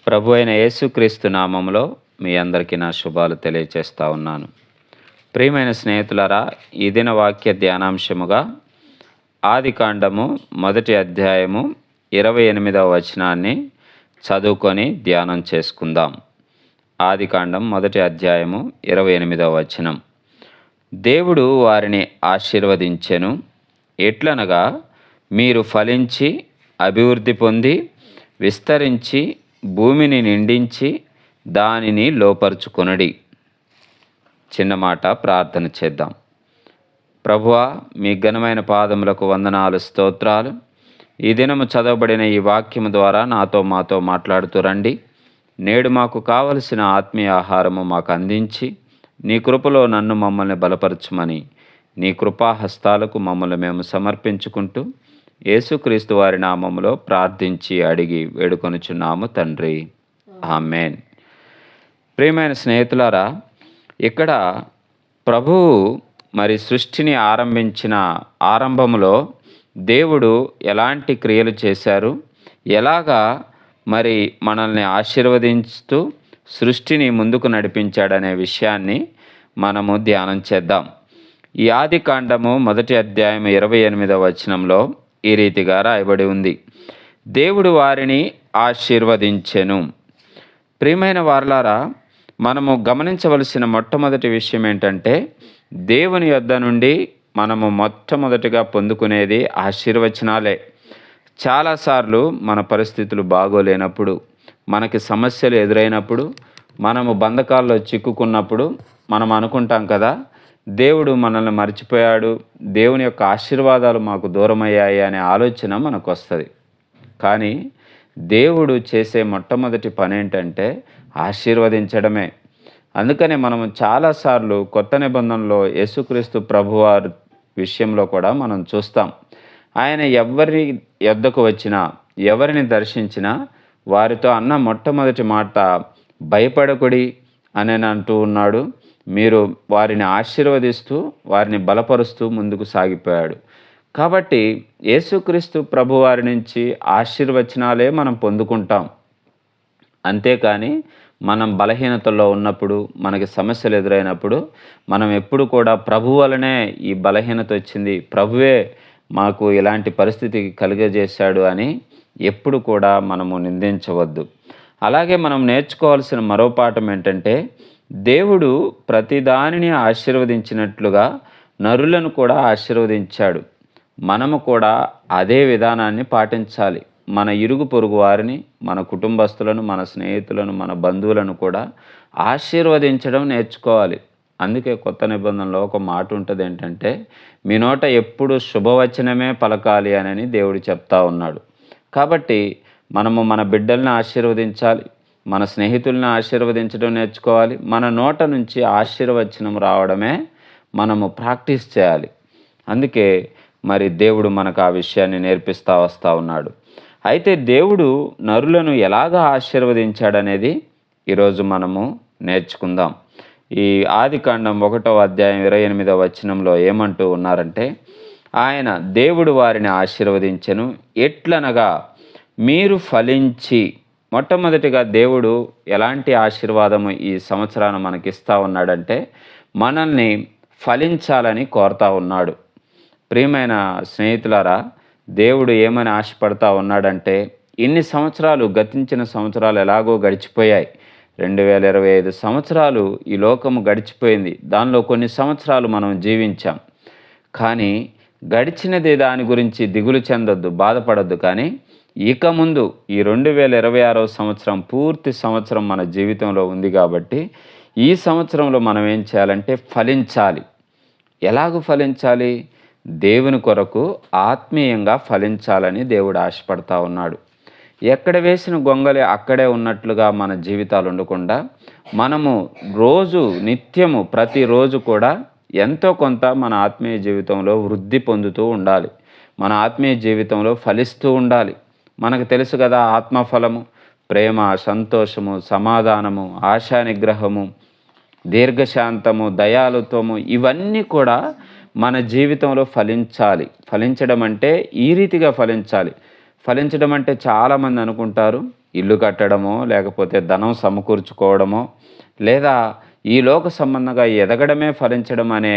ప్రభు అయిన యేసుక్రీస్తు నామములో మీ అందరికీ నా శుభాలు తెలియచేస్తా ఉన్నాను. ప్రియమైన స్నేహితులారా, ఈ దిన వాక్య ధ్యానాంశముగా ఆదికాండము 1వ అధ్యాయము 28వ వచనాన్ని చదువుకొని ధ్యానం చేసుకుందాం. ఆదికాండం 1వ అధ్యాయము 28వ వచనం. దేవుడు వారిని ఆశీర్వదించెను, ఎట్లనగా మీరు ఫలించి అభివృద్ధి పొంది విస్తరించి భూమిని నిండించి దానిని లోపరుచుకొనుడి. చిన్న మాట ప్రార్థన చేద్దాం. ప్రభువా, మీ ఘనమైన పాదములకు వందనాలు, స్తోత్రాలు. ఈ దినము చదవబడిన ఈ వాక్యము ద్వారా మాతో మాట్లాడుతూ రండి. నేడు మాకు కావలసిన ఆత్మీయ ఆహారము మాకు అందించి నీ కృపలో మమ్మల్ని బలపరచుమని నీ కృపాహస్తాలకు మమ్మల్ని మేము సమర్పించుకుంటూ యేసుక్రీస్తు వారి నామములో ప్రార్థించి అడిగి వేడుకొనుచున్నాము తండ్రి, ఆమేన్. ప్రియమైన స్నేహితులారా, ఇక్కడ ప్రభువు సృష్టిని ఆరంభించిన ఆరంభములో దేవుడు ఎలాంటి క్రియలు చేశారు, ఎలాగా మనల్ని ఆశీర్వదించుతూ సృష్టిని ముందుకు నడిపించాడనే విషయాన్ని మనము ధ్యానం చేద్దాం. ఈ ఆదికాండము 1వ అధ్యాయం 28వ వచనంలో ఈ రీతిగా రాయబడి ఉంది, దేవుడు వారిని ఆశీర్వదించెను. ప్రియమైన వారలారా, మనము గమనించవలసిన మొట్టమొదటి విషయం ఏంటంటే, దేవుని యొద్ద నుండి మనము మొట్టమొదటిగా పొందుకునేది ఆశీర్వచనాలే. చాలాసార్లు మన పరిస్థితులు బాగోలేనప్పుడు, మనకి సమస్యలు ఎదురైనప్పుడు, మనము బంధకాల్లో చిక్కుకున్నప్పుడు మనం అనుకుంటాం కదా, దేవుడు మనల్ని మర్చిపోయాడు, దేవుని యొక్క ఆశీర్వాదాలు మాకు దూరమయ్యాయి అనే ఆలోచన మనకు వస్తుంది. కానీ దేవుడు చేసే మొట్టమొదటి పని ఏంటంటే ఆశీర్వదించడమే. అందుకనే మనము చాలాసార్లు కొత్త నిబంధనలో యేసుక్రీస్తు ప్రభువారి విషయంలో కూడా మనం చూస్తాం. ఆయన ఎవరి యొద్దకు వచ్చినా, ఎవరిని దర్శించినా వారితో అన్న మొట్టమొదటి మాట భయపడకుడి అని అంటూ ఉన్నాడు. మీరు వారిని ఆశీర్వదిస్తూ వారిని బలపరుస్తూ ముందుకు సాగిపోయాడు. కాబట్టి యేసుక్రీస్తు ప్రభువారి నుంచి ఆశీర్వచనాలే మనం పొందుకుంటాం. అంతేకాని మనం బలహీనతల్లో ఉన్నప్పుడు, మనకి సమస్యలు ఎదురైనప్పుడు మనం ఎప్పుడు కూడా ప్రభు వలనే ఈ బలహీనత వచ్చింది, ప్రభువే మాకు ఇలాంటి పరిస్థితి కలిగజేశాడు అని ఎప్పుడు కూడా మనము నిందించవద్దు. అలాగే మనం నేర్చుకోవాల్సిన మరో పాఠం ఏంటంటే, దేవుడు ప్రతిదానిని ఆశీర్వదించినట్లుగా నరులను కూడా ఆశీర్వదించాడు. మనము కూడా అదే విధానాన్ని పాటించాలి. మన ఇరుగు పొరుగు వారిని, మన కుటుంబస్తులను, మన స్నేహితులను, మన బంధువులను కూడా ఆశీర్వదించడం నేర్చుకోవాలి. అందుకే కొత్త నిబంధనలో ఒక మాట ఉంటుంది ఏంటంటే, మీ నోట ఎప్పుడు శుభవచనమే పలకాలి అని దేవుడు చెప్తా ఉన్నాడు. కాబట్టి మనము మన బిడ్డల్ని ఆశీర్వదించాలి, మన స్నేహితుల్ని ఆశీర్వదించడం నేర్చుకోవాలి. మన నోట నుంచి ఆశీర్వచనం రావడమే మనము ప్రాక్టీస్ చేయాలి. అందుకే దేవుడు మనకు ఆ విషయాన్ని నేర్పిస్తూ వస్తూ ఉన్నాడు. అయితే దేవుడు నరులను ఎలాగా ఆశీర్వదించాడనేది ఈరోజు మనము నేర్చుకుందాం. ఈ ఆదికాండం 1వ అధ్యాయం 28వ వచనంలో ఏమంటూ ఉన్నారంటే, ఆయన దేవుడు వారిని ఆశీర్వదించెను, ఎట్లనగా మీరు ఫలించి. మొట్టమొదటిగా దేవుడు ఎలాంటి ఆశీర్వాదము ఈ సంవత్సరాన్ని మనకిస్తూ ఉన్నాడంటే, మనల్ని ఫలించాలని కోరుతా ఉన్నాడు. ప్రియమైన స్నేహితులారా, దేవుడు ఏమని ఆశపడతా ఉన్నాడంటే, ఇన్ని సంవత్సరాలు, గతించిన సంవత్సరాలు ఎలాగో గడిచిపోయాయి. 2025 సంవత్సరాలు ఈ లోకము గడిచిపోయింది. దానిలో కొన్ని సంవత్సరాలు మనం జీవించాం. కానీ గడిచినది దాని గురించి దిగులు చెందొద్దు, బాధపడొద్దు. కానీ ఇక ముందు ఈ 2026వ సంవత్సరం పూర్తి సంవత్సరం మన జీవితంలో ఉంది కాబట్టి ఈ సంవత్సరంలో మనం ఏం చేయాలంటే ఫలించాలి. ఎలాగూ ఫలించాలి? దేవుని కొరకు ఆత్మీయంగా ఫలించాలని దేవుడు ఆశపడతా ఉన్నాడు. ఎక్కడ వేసిన గొంగలి అక్కడే ఉన్నట్లుగా మన జీవితాలు ఉండకుండా మనము రోజు, నిత్యము, ప్రతిరోజు కూడా ఎంతో కొంత మన ఆత్మీయ జీవితంలో వృద్ధి పొందుతూ ఉండాలి. మన ఆత్మీయ జీవితంలో ఫలిస్తూ ఉండాలి. మనకు తెలుసు కదా, ఆత్మఫలము ప్రేమ, సంతోషము, సమాధానము, ఆశా నిగ్రహము, దీర్ఘశాంతము, దయాలుత్వము, ఇవన్నీ కూడా మన జీవితంలో ఫలించాలి. ఫలించడం అంటే ఈ రీతిగా ఫలించాలి. ఫలించడం అంటే చాలామంది అనుకుంటారు ఇల్లు కట్టడమో, లేకపోతే ధనం సమకూర్చుకోవడమో, లేదా ఈ లోక సంబంధంగా ఎదగడమే ఫలించడం అనే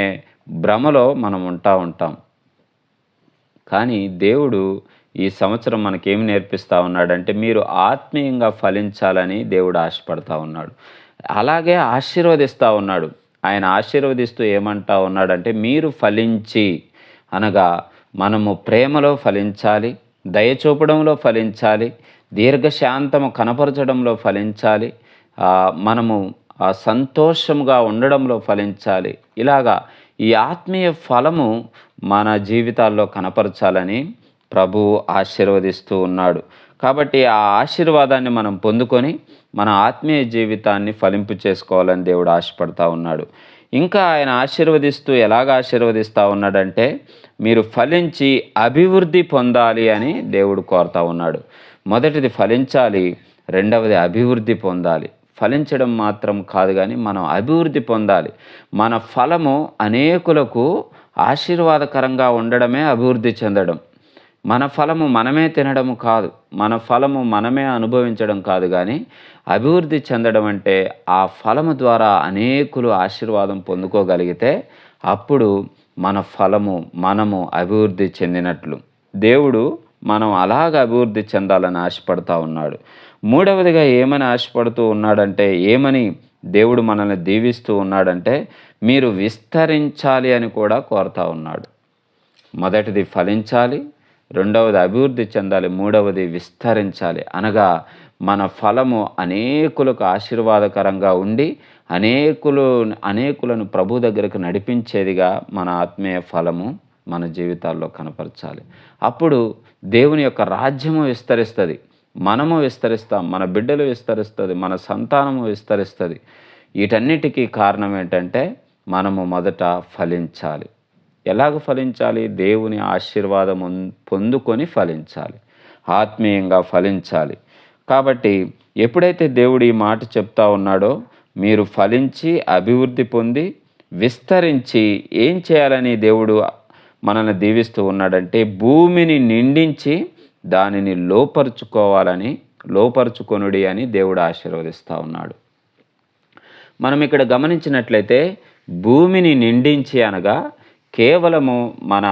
భ్రమలో మనం ఉంటాం. కానీ దేవుడు ఈ సంవత్సరం మనకేమి నేర్పిస్తా ఉన్నాడంటే, మీరు ఆత్మీయంగా ఫలించాలని దేవుడు ఆశపడతా ఉన్నాడు. అలాగే ఆశీర్వదిస్తా ఉన్నాడు. ఆయన ఆశీర్వదిస్తూ ఏమంటా ఉన్నాడంటే, మీరు ఫలించి అనగా మనము ప్రేమలో ఫలించాలి, దయ చూపడంలో ఫలించాలి, దీర్ఘశాంతము కనపరచడంలో ఫలించాలి, మనము సంతోషముగా ఉండడంలో ఫలించాలి. ఇలాగా ఈ ఆత్మీయ ఫలము మన జీవితాల్లో కనపరచాలని ప్రభువు ఆశీర్వదిస్తూ ఉన్నాడు. కాబట్టి ఆ ఆశీర్వాదాన్ని మనం పొందుకొని మన ఆత్మీయ జీవితాన్ని ఫలింపు చేసుకోవాలని దేవుడు ఆశపడతా ఉన్నాడు. ఇంకా ఆయన ఆశీర్వదిస్తూ ఎలాగ ఆశీర్వదిస్తూ ఉన్నాడంటే, మీరు ఫలించి అభివృద్ధి పొందాలి అని దేవుడు కోరుతా ఉన్నాడు. మొదటిది ఫలించాలి, రెండవది అభివృద్ధి పొందాలి. ఫలించడం మాత్రం కాదు కానీ మనం అభివృద్ధి పొందాలి. మన ఫలము అనేకులకు ఆశీర్వాదకరంగా ఉండడమే అభివృద్ధి చెందడం. మన ఫలము మనమే తినడం కాదు, మన ఫలము మనమే అనుభవించడం కాదు, కానీ అభివృద్ధి చెందడం అంటే ఆ ఫలము ద్వారా అనేకులు ఆశీర్వాదం పొందుకోగలిగితే అప్పుడు మన ఫలము మనము అభివృద్ధి చెందినట్లు. దేవుడు మనం అలాగ అభివృద్ధి చెందాలని ఆశపడతా ఉన్నాడు. మూడవదిగా ఏమని ఆశపడుతూ ఉన్నాడంటే, ఏమని దేవుడు మనల్ని దీవిస్తూ ఉన్నాడంటే, మీరు విస్తరించాలి అని కూడా కోరుతా ఉన్నాడు. మొదటిది ఫలించాలి, రెండవది అభివృద్ధి చెందాలి, మూడవది విస్తరించాలి. అనగా మన ఫలము అనేకులకు ఆశీర్వాదకరంగా ఉండి అనేకులను ప్రభు దగ్గరకు నడిపించేదిగా మన ఆత్మీయ ఫలము మన జీవితాల్లో కనపరచాలి. అప్పుడు దేవుని యొక్క రాజ్యము విస్తరిస్తుంది, మనము విస్తరిస్తాం, మన బిడ్డలు విస్తరిస్తుంది, మన సంతానము విస్తరిస్తుంది. వీటన్నిటికీ కారణం ఏంటంటే మనము మొదట ఫలించాలి. ఎలాగ ఫలించాలి? దేవుని ఆశీర్వాదం పొందుకొని ఫలించాలి, ఆత్మీయంగా ఫలించాలి. కాబట్టి ఎప్పుడైతే దేవుడు ఈ మాట చెప్తా ఉన్నాడో, మీరు ఫలించి అభివృద్ధి పొంది విస్తరించి ఏం చేయాలని దేవుడు మనల్ని దీవిస్తూ ఉన్నాడంటే, భూమిని నిండించి దానిని లోపరుచుకొనుడి అని దేవుడు ఆశీర్వదిస్తూ ఉన్నాడు. మనం ఇక్కడ గమనించినట్లయితే భూమిని నిండించి అనగా కేవలము మన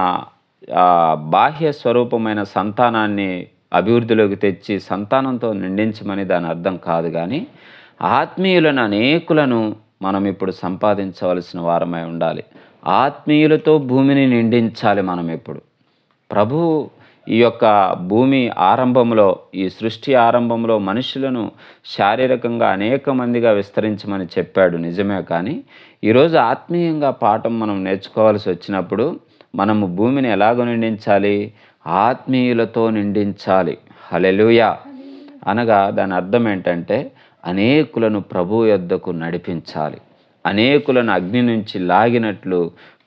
బాహ్య స్వరూపమైన సంతానాన్ని అభివృద్ధిలోకి తెచ్చి సంతానంతో నిండించమని దాని అర్థం కాదు, కానీ ఆత్మీయులను అనేకులను మనం ఇప్పుడు సంపాదించవలసిన వారమై ఉండాలి. ఆత్మీయులతో భూమిని నిండించాలి మనం ఇప్పుడు. ప్రభు ఈ యొక్క భూమి ఆరంభంలో, ఈ సృష్టి ఆరంభంలో మనుషులను శారీరకంగా అనేక మందిగా విస్తరించమని చెప్పాడు, నిజమే. కానీ ఈరోజు ఆత్మీయంగా పాఠం మనం నేర్చుకోవాల్సి వచ్చినప్పుడు మనము భూమిని ఎలాగ నిండించాలి? ఆత్మీయులతో నిండించాలి. హల్లెలూయా. అనగా దాని అర్థం ఏంటంటే, అనేకులను ప్రభు యొద్దకు నడిపించాలి. అనేకులను అగ్ని నుంచి లాగినట్లు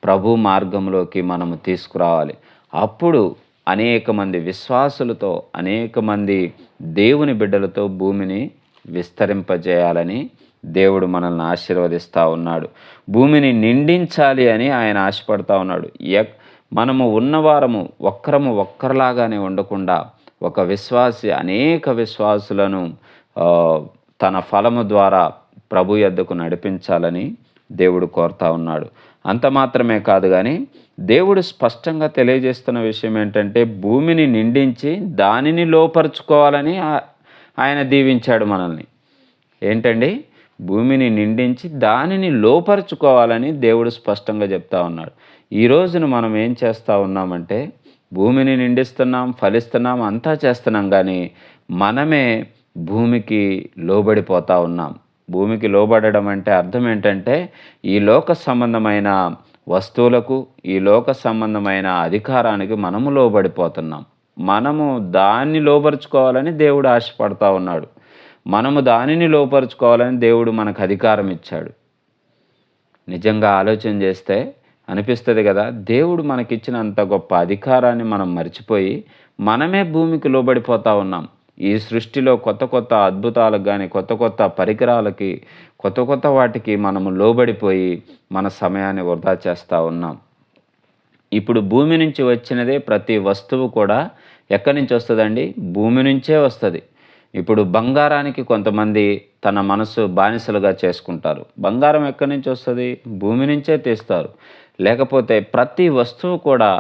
ప్రభు మార్గంలోకి మనము తీసుకురావాలి. అప్పుడు అనేక మంది విశ్వాసులతో, అనేక మంది దేవుని బిడ్డలతో భూమిని విస్తరింపజేయాలని దేవుడు మనల్ని ఆశీర్వదిస్తూ ఉన్నాడు. భూమిని నిండించాలి అని ఆయన ఆశపడతా ఉన్నాడు. మనము ఉన్నవారము ఒక్కరిలాగానే ఉండకుండా ఒక విశ్వాసి అనేక విశ్వాసులను తన ఫలము ద్వారా ప్రభు యొద్దకు నడిపించాలని దేవుడు కోరుతా ఉన్నాడు. అంత మాత్రమే కాదు, కానీ దేవుడు స్పష్టంగా తెలియజేస్తున్న విషయం ఏంటంటే, భూమిని నిండించి దానిని లోపరుచుకోవాలని ఆయన దీవించాడు మనల్ని. ఏంటండి? భూమిని నిండించి దానిని లోపరుచుకోవాలని దేవుడు స్పష్టంగా చెప్తా ఉన్నాడు. ఈ రోజున మనం ఏం చేస్తూ ఉన్నామంటే, భూమిని నిండిస్తున్నాం, ఫలిస్తున్నాం, అంతా చేస్తున్నాం, కానీ మనమే భూమికి లోబడిపోతూ ఉన్నాం. భూమికి లోబడడం అంటే అర్థం ఏంటంటే, ఈ లోక సంబంధమైన వస్తువులకు, ఈ లోక సంబంధమైన అధికారానికి మనము లోబడిపోతున్నాం. మనము దాన్ని లోపరుచుకోవాలని దేవుడు ఆశపడతా ఉన్నాడు. మనము దానిని లోపరుచుకోవాలని దేవుడు మనకు అధికారం ఇచ్చాడు. నిజంగా ఆలోచన చేస్తే అనిపిస్తుంది కదా, దేవుడు మనకిచ్చిన అంత గొప్ప అధికారాన్ని మనం మర్చిపోయి మనమే భూమికి లోబడిపోతూ ఉన్నాం. ఈ సృష్టిలో కొత్త అద్భుతాలకు కానీ, కొత్త పరికరాలకి, కొత్త వాటికి మనము లోబడిపోయి మన సమయాన్ని వృధా చేస్తూ ఉన్నాం. ఇప్పుడు భూమి నుంచి వచ్చినదే ప్రతి వస్తువు కూడా ఎక్కడి నుంచి వస్తుందండి? భూమి నుంచే వస్తుంది. ఇప్పుడు బంగారానికి కొంతమంది తన మనసు బానిసలుగా చేసుకుంటారు. బంగారం ఎక్కడి నుంచి వస్తది? భూమి నుంచే తీస్తారు. లేకపోతే ప్రతి వస్తువు కూడా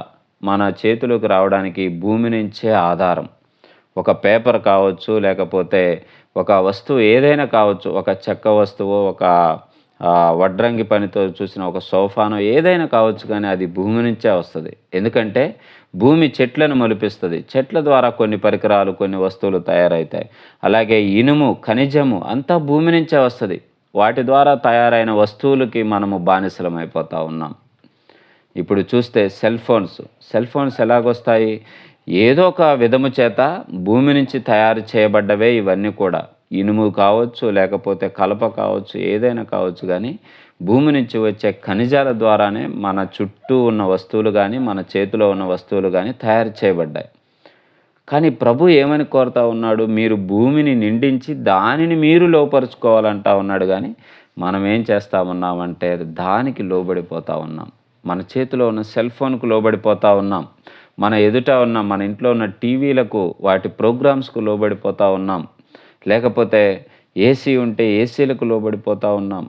మన చేతిలోకి రావడానికి భూమి నుంచే ఆధారం. ఒక పేపర్ కావచ్చు, లేకపోతే ఒక వస్తువు ఏదైనా కావచ్చు. ఒక చెక్క వస్తువో, ఒక వడ్రంగి పనితో చూసిన ఒక సోఫానో ఏదైనా కావచ్చు గానీ అది భూమి నుంచే వస్తది. ఎందుకంటే భూమి చెట్లను మొలిపిస్తది. చెట్ల ద్వారా కొన్ని పరికరాలు, కొన్ని వస్తువులు తయారైతాయి. అలాగే ఇనుము, ఖనిజము అంతా భూమి నుంచే వస్తది. వాటి ద్వారా తయారైన వస్తువులకి మనము బానిసలమైపోతా ఉన్నాం. ఇప్పుడు చూస్తే సెల్ ఫోన్స్ ఎలాగొస్తాయి? ఏదో ఒక విధము చేత భూమి నుంచి తయారు చేయబడ్డవే ఇవన్నీ కూడా. ఇనుము కావచ్చు, లేకపోతే కలప కావచ్చు, ఏదైనా కావచ్చు గానీ, భూమి నుంచి వచ్చే ఖనిజాల ద్వారానే మన చుట్టూ ఉన్న వస్తువులు గానీ, మన చేతిలో ఉన్న వస్తువులు గానీ తయారు చేయబడ్డాయి. కానీ ప్రభు ఏమని కోరుతా ఉన్నాడు? మీరు భూమిని నిండించి దానిని మీరు లోపరుచుకోవాలంటా ఉన్నాడు గానీ, మనం ఏం చేస్తా ఉన్నామంటే దానికి లోబడిపోతా ఉన్నాం. మన చేతిలో ఉన్న సెల్ ఫోన్‌కు లోబడిపోతా ఉన్నాం. మన ఎదుట ఉన్న మన ఇంట్లో ఉన్న టీవీలకు, వాటి ప్రోగ్రామ్స్‌కు లోబడిపోతా ఉన్నాం. లేకపోతే ఏసీ ఉంటే ఏసీలకు లోబడిపోతా ఉన్నాం.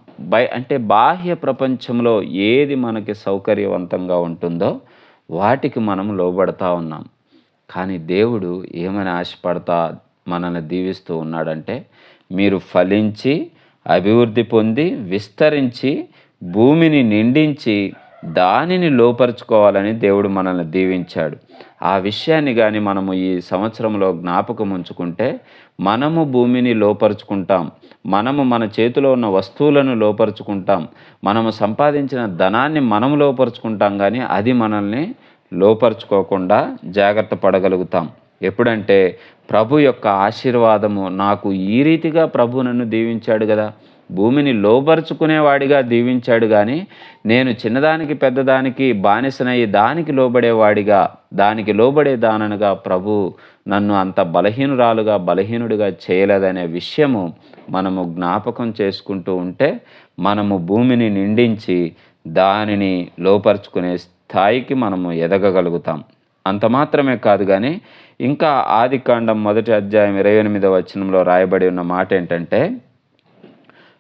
అంటే బాహ్య ప్రపంచంలో ఏది మనకి సౌకర్యవంతంగా ఉంటుందో వాటికి మనం లోబడతా ఉన్నాం. కానీ దేవుడు ఏమని ఆశపడతా మనల్ని దీవిస్తూ ఉన్నాడంటే, మీరు ఫలించి, అభివృద్ధి పొంది, విస్తరించి, భూమిని నిండించి, దానిని లోపరుచుకోవాలని దేవుడు మనల్ని దీవించాడు. ఆ విషయాన్ని గాని మనము ఈ సంవత్సరంలో జ్ఞాపకం ఉంచుకుంటే, మనము భూమిని లోపరుచుకుంటాం. మనము మన చేతిలో ఉన్న వస్తువులను లోపరుచుకుంటాం. మనము సంపాదించిన ధనాన్ని మనము లోపరుచుకుంటాం గానీ, అది మనల్ని లోపరుచుకోకుండా జాగ్రత్త పడగలుగుతాం. ఎప్పుడంటే ప్రభు యొక్క ఆశీర్వాదము నాకు ఈ రీతిగా ప్రభు నన్ను దీవించాడు గదా! భూమిని లోబరుచుకునేవాడిగా దీవించాడు గానీ, నేను చిన్నదానికి, పెద్దదానికి బానిసనయ్యి దానికి లోబడేవాడిగా, దానికి లోబడేదాననుగా ప్రభు నన్ను అంత బలహీనుడిగా చేయలేదనే విషయము మనము జ్ఞాపకం చేసుకుంటూ ఉంటే, మనము భూమిని నిండించి, దానిని లోపరుచుకునే స్థాయికి మనము ఎదగగలుగుతాం. అంత మాత్రమే కాదు గానీ, ఇంకా ఆదికాండం 1వ అధ్యాయం 28వ వచనంలో రాయబడి ఉన్న మాటేంటంటే,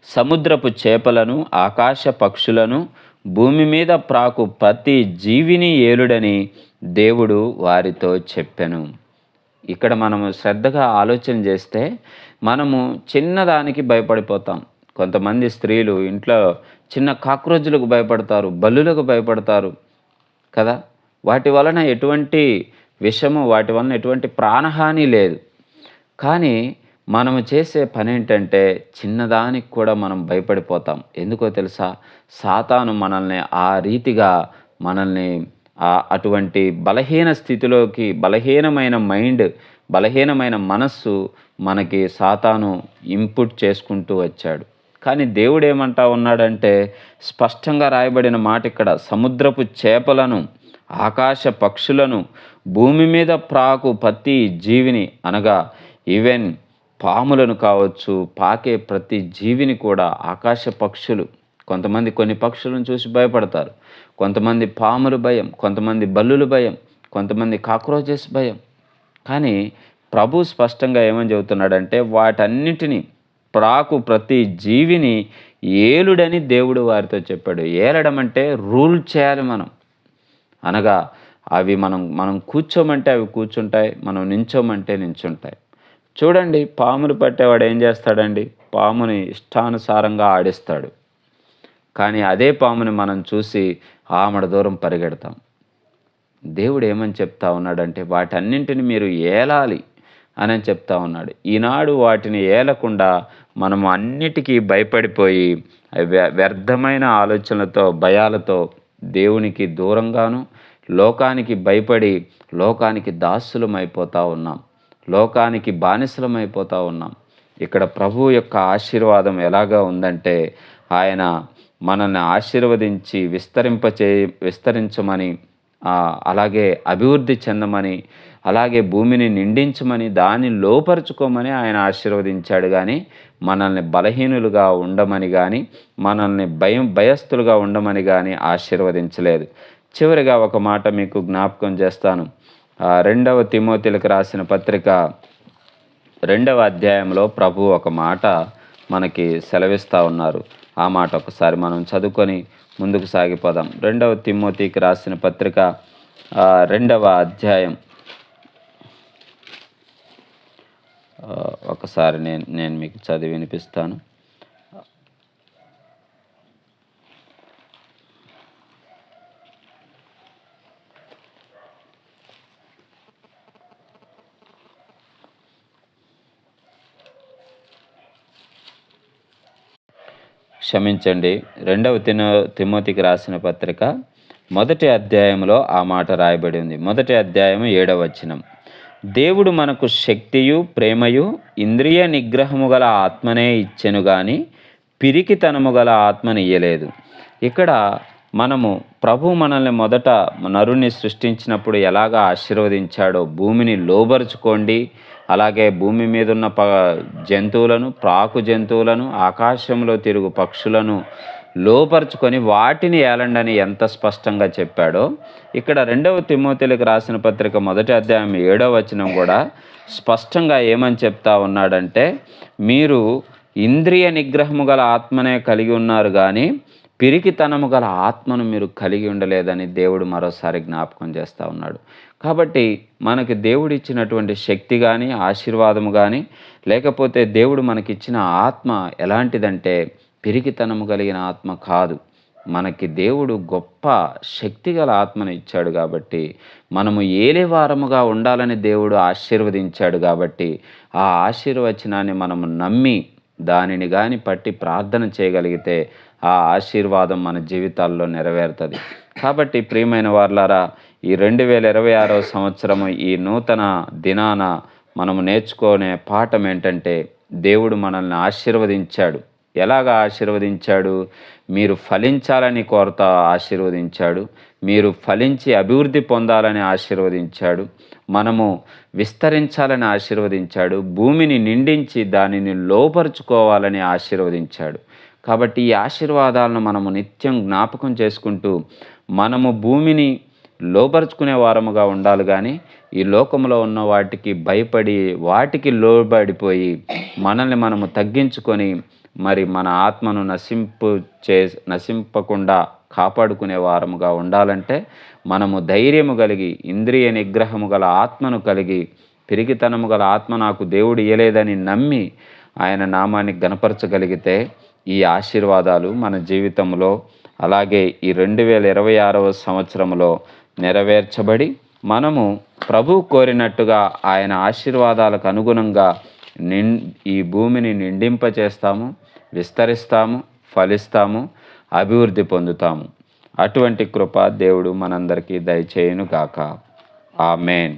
సముద్రపు చేపలను, ఆకాశ పక్షులను, భూమి మీద ప్రాకు ప్రతి జీవిని ఏలుడని దేవుడు వారితో చెప్పెను. ఇక్కడ మనము శ్రద్ధగా ఆలోచన చేస్తే, మనము చిన్నదానికి భయపడిపోతాం. కొంతమంది స్త్రీలు ఇంట్లో చిన్న కాక్రోచులకు భయపడతారు, బల్లులకు భయపడతారు కదా! వాటి వలన ఎటువంటి విషము, వాటి వలన ఎటువంటి ప్రాణహాని లేదు. కానీ మనము చేసే పనేంటంటే చిన్నదానికి కూడా మనం భయపడిపోతాం. ఎందుకో తెలుసా? సాతాను మనల్ని ఆ రీతిగా మనల్ని అటువంటి బలహీన స్థితిలోకి, బలహీనమైన మైండ్, బలహీనమైన మనస్సు మనకి సాతాను ఇన్పుట్ చేసుకుంటూ వచ్చాడు. కానీ దేవుడేమంటా ఉన్నాడంటే, స్పష్టంగా రాయబడిన మాట ఇక్కడ, సముద్రపు చేపలను, ఆకాశ పక్షులను, భూమి మీద ప్రాకు ప్రతి జీవిని, అనగా ఈవెన్ పాములను కావచ్చు, పాకే ప్రతి జీవిని కూడా, ఆకాశ పక్షులు, కొంతమంది కొన్ని పక్షులను చూసి భయపడతారు. కొంతమంది పాములు భయం, కొంతమంది బల్లులు భయం, కొంతమంది కాక్రోచెస్ భయం. కానీ ప్రభు స్పష్టంగా ఏమని చెబుతున్నాడంటే, వాటన్నిటిని, ప్రాకు ప్రతి జీవిని ఏలుడని దేవుడు వారితో చెప్పాడు. ఏలడం అంటే రూల్ చేయాలి మనం. అనగా అవి మనం కూర్చోమంటే అవి కూర్చుంటాయి, మనం నించోమంటే నించుంటాయి. చూడండి, పాములు పట్టేవాడు ఏం చేస్తాడండి? పాముని ఇష్టానుసారంగా ఆడిస్తాడు. కానీ అదే పాముని మనం చూసి ఆమడ దూరం పరిగెడతాం. దేవుడు ఏమని చెప్తా ఉన్నాడంటే, వాటన్నింటిని మీరు ఏలాలి అని చెప్తా ఉన్నాడు. ఈనాడు వాటిని ఏలకుండా మనము అన్నిటికీ భయపడిపోయి, వ్యర్థమైన ఆలోచనలతో, భయాలతో దేవునికి దూరంగాను, లోకానికి భయపడి, లోకానికి దాసులమైపోతా ఉన్నాం, లోకానికి బానిసలమైపోతా ఉన్నాం. ఇక్కడ ప్రభువు యొక్క ఆశీర్వాదం ఎలాగా ఉందంటే, ఆయన మనల్ని ఆశీర్వదించి విస్తరించమని, అలాగే అభివృద్ధి చెందమని, అలాగే భూమిని నిండించమని, దాన్ని లోపరుచుకోమని ఆయన ఆశీర్వదించాడు గానీ, మనల్ని బలహీనులుగా ఉండమని గానీ, మనల్ని భయస్థులుగా ఉండమని గానీ ఆశీర్వదించలేదు. చివరిగా ఒక మాట మీకు జ్ఞాపకం చేస్తాను. 2వ తిమోతిలకు రాసిన పత్రిక 2వ అధ్యాయంలో ప్రభు ఒక మాట మనకి సెలవిస్తూ ఉన్నారు. ఆ మాట ఒకసారి మనం చదువుకొని ముందుకు సాగిపోదాం. 2వ తిమోతికి రాసిన పత్రిక 2వ అధ్యాయం ఒకసారి నేను మీకు చదివి వినిపిస్తాను. క్షమించండి. 2వ తిమోతికి రాసిన పత్రిక 1వ అధ్యాయంలో ఆ మాట రాయబడి ఉంది. 1వ అధ్యాయం 7వ వచనం. దేవుడు మనకు శక్తియు ప్రేమయు ఇంద్రియ నిగ్రహము గల ఆత్మనే ఇచ్చెను గాని పిరికితనము గల ఆత్మని ఇయ్యలేదు. ఇక్కడ ప్రభు మనల్ని మొదట నరుని సృష్టించినప్పుడు ఎలాగా ఆశీర్వదించాడో, భూమిని లోబరుచుకోండి, అలాగే భూమి మీద ఉన్న జంతువులను, ప్రాకు జంతువులను, ఆకాశంలో తిరుగు పక్షులను లోపరుచుకొని వాటిని ఏలండని ఎంత స్పష్టంగా చెప్పాడో, ఇక్కడ 2వ తిమోతిలకు రాసిన పత్రిక 1వ అధ్యాయం 7వ వచనం కూడా స్పష్టంగా ఏమని చెప్తా ఉన్నాడంటే, మీరు ఇంద్రియ నిగ్రహము గల ఆత్మనే కలిగి ఉన్నారు కానీ పిరికితనము గల ఆత్మను మీరు కలిగి ఉండలేదని దేవుడు మరోసారి జ్ఞాపకం చేస్తూ ఉన్నాడు. కాబట్టి మనకి దేవుడు ఇచ్చినటువంటి శక్తి కానీ, ఆశీర్వాదము కానీ, లేకపోతే దేవుడు మనకిచ్చిన ఆత్మ ఎలాంటిదంటే పిరికితనము కలిగిన ఆత్మ కాదు. మనకి దేవుడు గొప్ప శక్తి గల ఆత్మను ఇచ్చాడు కాబట్టి, మనము ఏలేవారముగా ఉండాలని దేవుడు ఆశీర్వదించాడు కాబట్టి, ఆ ఆశీర్వచనాన్ని మనము నమ్మి దానిని కానీ పట్టి ప్రార్థన చేయగలిగితే ఆ ఆశీర్వాదం మన జీవితాల్లో నెరవేరుతుంది. కాబట్టి ప్రియమైన వారలారా, ఈ 2026వ సంవత్సరము ఈ నూతన దినాన మనము నేర్చుకునే పాఠం ఏంటంటే, దేవుడు మనల్ని ఆశీర్వదించాడు. ఎలాగా ఆశీర్వదించాడు? మీరు ఫలించాలని కోరుతా ఆశీర్వదించాడు. మీరు ఫలించి అభివృద్ధి పొందాలని ఆశీర్వదించాడు. మనము విస్తరించాలని ఆశీర్వదించాడు. భూమిని నిండించి దానిని లోపరుచుకోవాలని ఆశీర్వదించాడు. కాబట్టి ఈ ఆశీర్వాదాలను మనము నిత్యం జ్ఞాపకం చేసుకుంటూ మనము భూమిని లోపరుచుకునే వారముగా ఉండాలి కానీ ఈ లోకంలో ఉన్న వాటికి భయపడి వాటికి లోబడిపోయి మనల్ని మనము తగ్గించుకొని మరి మన ఆత్మను నశింపకుండా కాపాడుకునే వారముగా ఉండాలంటే మనము ధైర్యము కలిగి, ఇంద్రియ నిగ్రహము గల ఆత్మను కలిగి, పిరికితనము గల ఆత్మ నాకు దేవుడు ఇయ్యలేదని నమ్మి ఆయన నామాన్ని గణపరచగలిగితే ఈ ఆశీర్వాదాలు మన జీవితంలో, అలాగే ఈ 2026వ సంవత్సరంలో నెరవేర్చబడి మనము ప్రభు కోరినట్టుగా ఆయన ఆశీర్వాదాలకు అనుగుణంగా ఈ భూమిని నిండింపచేస్తాము, విస్తరిస్తాము, ఫలిస్తాము, అభివృద్ధి పొందుతాము. అటువంటి కృప దేవుడు మనందరికీ దయచేయును గాక. ఆమేన్.